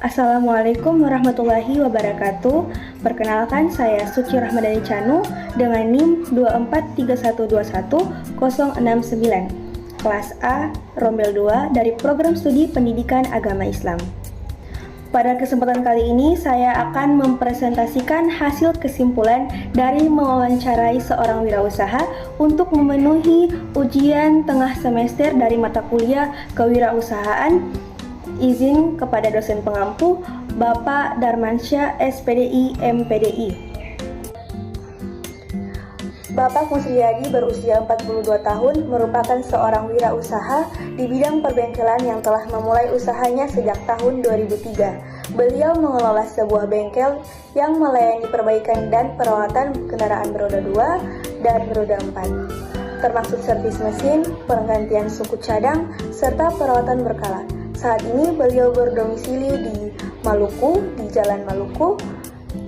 Assalamualaikum warahmatullahi wabarakatuh. Perkenalkan, saya Suci Rahmadani Chanu dengan NIM 243121069, kelas A, Rombel 2 dari Program Studi Pendidikan Agama Islam. Pada kesempatan kali ini, saya akan mempresentasikan hasil kesimpulan dari mewawancarai seorang wirausaha untuk memenuhi ujian tengah semester dari mata kuliah kewirausahaan. Izin kepada dosen pengampu, Bapak Darmansyah, SPDI, MPDI. Bapak Musriyadi berusia 42 tahun, merupakan seorang wirausaha di bidang perbengkelan yang telah memulai usahanya sejak tahun 2003. Beliau mengelola sebuah bengkel yang melayani perbaikan dan perawatan kendaraan beroda 2 dan beroda 4, termasuk servis mesin, penggantian suku cadang, serta perawatan berkala. Saat ini beliau berdomisili di Maluku, di Jalan Maluku,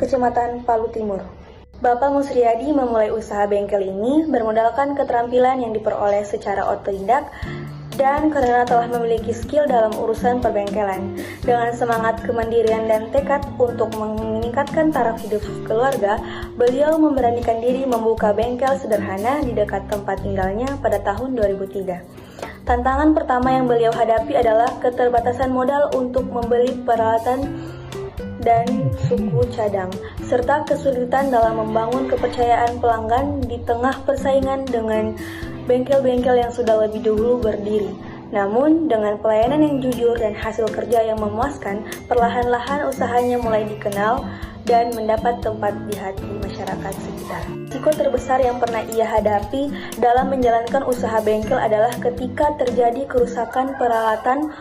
Kecamatan Palu Timur. Bapak Musriyadi memulai usaha bengkel ini bermodalkan keterampilan yang diperoleh secara otodidak dan karena telah memiliki skill dalam urusan perbengkelan. Dengan semangat kemandirian dan tekad untuk meningkatkan taraf hidup keluarga, beliau memberanikan diri membuka bengkel sederhana di dekat tempat tinggalnya pada tahun 2003. Tantangan pertama yang beliau hadapi adalah keterbatasan modal untuk membeli peralatan dan suku cadang, serta kesulitan dalam membangun kepercayaan pelanggan di tengah persaingan dengan bengkel-bengkel yang sudah lebih dahulu berdiri. Namun, dengan pelayanan yang jujur dan hasil kerja yang memuaskan, perlahan-lahan usahanya mulai dikenal dan mendapat tempat di hati masyarakat sekitar. Risiko terbesar yang pernah ia hadapi dalam menjalankan usaha bengkel adalah ketika terjadi kerusakan peralatan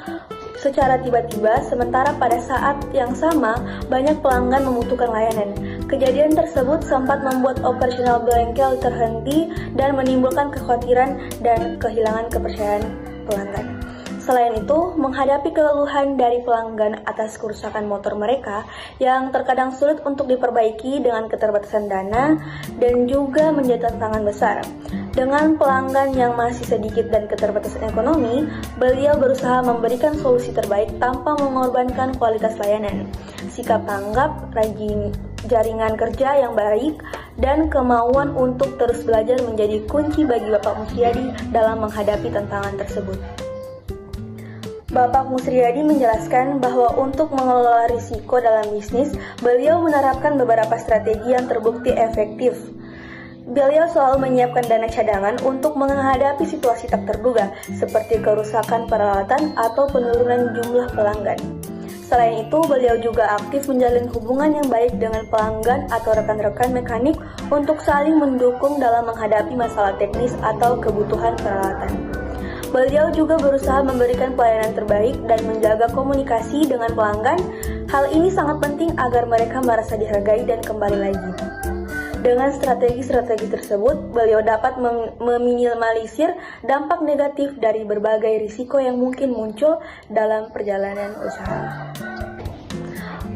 secara tiba-tiba, sementara pada saat yang sama banyak pelanggan membutuhkan layanan. Kejadian tersebut sempat membuat operasional bengkel terhenti dan menimbulkan kekhawatiran dan kehilangan kepercayaan pelanggan. Selain itu, menghadapi keluhan dari pelanggan atas kerusakan motor mereka yang terkadang sulit untuk diperbaiki dengan keterbatasan dana dan juga menjadi tantangan besar. Dengan pelanggan yang masih sedikit dan keterbatasan ekonomi, beliau berusaha memberikan solusi terbaik tanpa mengorbankan kualitas layanan. Sikap tanggap, rajin jaringan kerja yang baik, dan kemauan untuk terus belajar menjadi kunci bagi Bapak Musriyadi dalam menghadapi tantangan tersebut. Bapak Musriyadi menjelaskan bahwa untuk mengelola risiko dalam bisnis, beliau menerapkan beberapa strategi yang terbukti efektif. Beliau selalu menyiapkan dana cadangan untuk menghadapi situasi tak terduga, seperti kerusakan peralatan atau penurunan jumlah pelanggan. Selain itu, beliau juga aktif menjalin hubungan yang baik dengan pelanggan atau rekan-rekan mekanik untuk saling mendukung dalam menghadapi masalah teknis atau kebutuhan peralatan. Beliau juga berusaha memberikan pelayanan terbaik dan menjaga komunikasi dengan pelanggan. Hal ini sangat penting agar mereka merasa dihargai dan kembali lagi. Dengan strategi-strategi tersebut, beliau dapat meminimalisir dampak negatif dari berbagai risiko yang mungkin muncul dalam perjalanan usaha.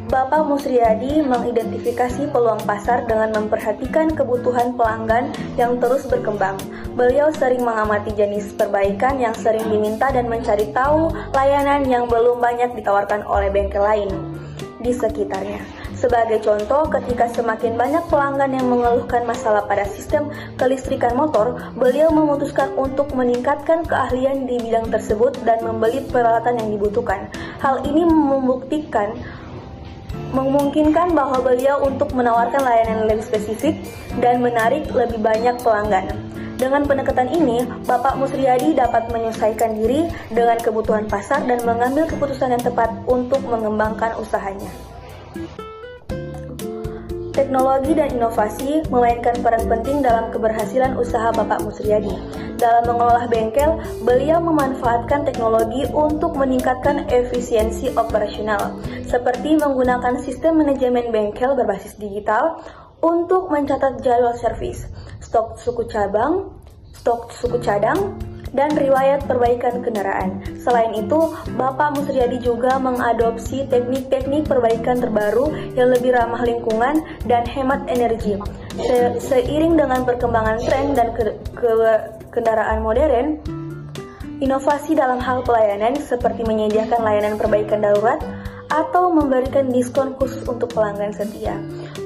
Bapak Musriyadi mengidentifikasi peluang pasar dengan memperhatikan kebutuhan pelanggan yang terus berkembang. Beliau sering mengamati jenis perbaikan yang sering diminta dan mencari tahu layanan yang belum banyak ditawarkan oleh bengkel lain di sekitarnya. Sebagai contoh, ketika semakin banyak pelanggan yang mengeluhkan masalah pada sistem kelistrikan motor, beliau memutuskan untuk meningkatkan keahlian di bidang tersebut dan membeli peralatan yang dibutuhkan. Hal ini memungkinkan bahwa beliau untuk menawarkan layanan lebih spesifik dan menarik lebih banyak pelanggan. Dengan pendekatan ini, Bapak Musriyadi dapat menyesuaikan diri dengan kebutuhan pasar dan mengambil keputusan yang tepat untuk mengembangkan usahanya. Teknologi dan inovasi memainkan peran penting dalam keberhasilan usaha Bapak Musriyadi. Dalam mengelola bengkel, beliau memanfaatkan teknologi untuk meningkatkan efisiensi operasional, seperti menggunakan sistem manajemen bengkel berbasis digital untuk mencatat jadwal servis, stok suku cadang, dan riwayat perbaikan kendaraan. Selain itu, Bapak Musriyadi juga mengadopsi teknik-teknik perbaikan terbaru yang lebih ramah lingkungan dan hemat energi. Seiring dengan perkembangan tren dan kendaraan modern, inovasi dalam hal pelayanan seperti menyediakan layanan perbaikan darurat atau memberikan diskon khusus untuk pelanggan setia.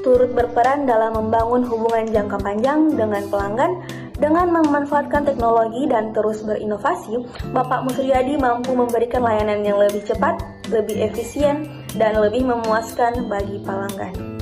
Turut berperan dalam membangun hubungan jangka panjang dengan pelanggan. Dengan memanfaatkan teknologi dan terus berinovasi, Bapak Musriyadi mampu memberikan layanan yang lebih cepat, lebih efisien, dan lebih memuaskan bagi pelanggan.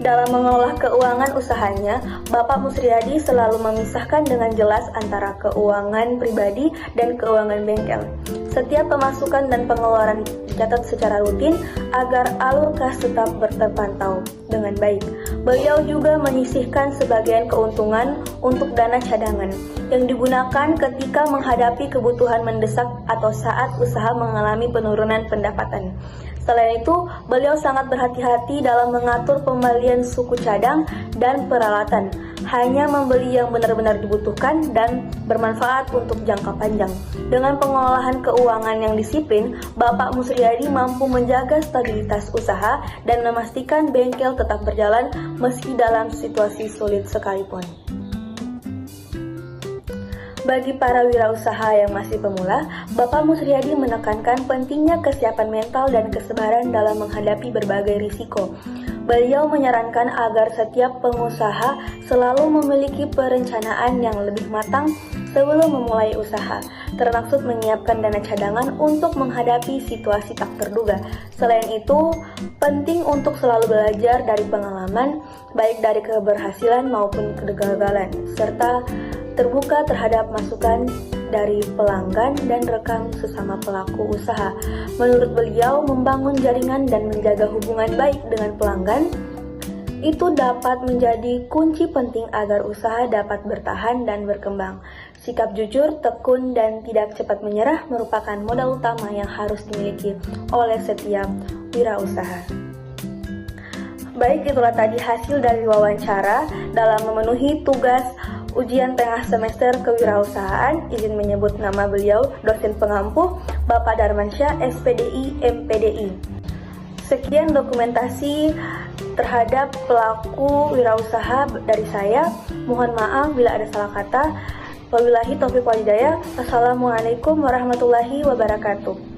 Dalam mengelola keuangan usahanya, Bapak Musriyadi selalu memisahkan dengan jelas antara keuangan pribadi dan keuangan bengkel. Setiap pemasukan dan pengeluaran dicatat secara rutin agar alur kas tetap terpantau dengan baik. Beliau juga menyisihkan sebagian keuntungan untuk dana cadangan yang digunakan ketika menghadapi kebutuhan mendesak atau saat usaha mengalami penurunan pendapatan. Selain itu, beliau sangat berhati-hati dalam mengatur pembelian suku cadang dan peralatan, hanya membeli yang benar-benar dibutuhkan dan bermanfaat untuk jangka panjang. Dengan pengolahan keuangan yang disiplin, Bapak Musriyadi mampu menjaga stabilitas usaha dan memastikan bengkel tetap berjalan meski dalam situasi sulit sekalipun. Bagi para wirausaha yang masih pemula, Bapak Musriyadi menekankan pentingnya kesiapan mental dan kesabaran dalam menghadapi berbagai risiko. Beliau menyarankan agar setiap pengusaha selalu memiliki perencanaan yang lebih matang sebelum memulai usaha, termaksud menyiapkan dana cadangan untuk menghadapi situasi tak terduga. Selain itu, penting untuk selalu belajar dari pengalaman, baik dari keberhasilan maupun kegagalan, serta terbuka terhadap masukan dari pelanggan dan rekan sesama pelaku usaha. Menurut beliau, membangun jaringan dan menjaga hubungan baik dengan pelanggan itu dapat menjadi kunci penting agar usaha dapat bertahan dan berkembang. Sikap jujur, tekun, dan tidak cepat menyerah merupakan modal utama yang harus dimiliki oleh setiap wirausaha. Baik, itulah tadi hasil dari wawancara dalam memenuhi tugas ujian tengah semester kewirausahaan. Izin menyebut nama beliau, dosen pengampu, Bapak Darmansyah, SPDI, MPDI. Sekian dokumentasi terhadap pelaku wirausaha dari saya. Mohon maaf bila ada salah kata. Wabillahi taufiq wal hidayah. Assalamualaikum warahmatullahi wabarakatuh.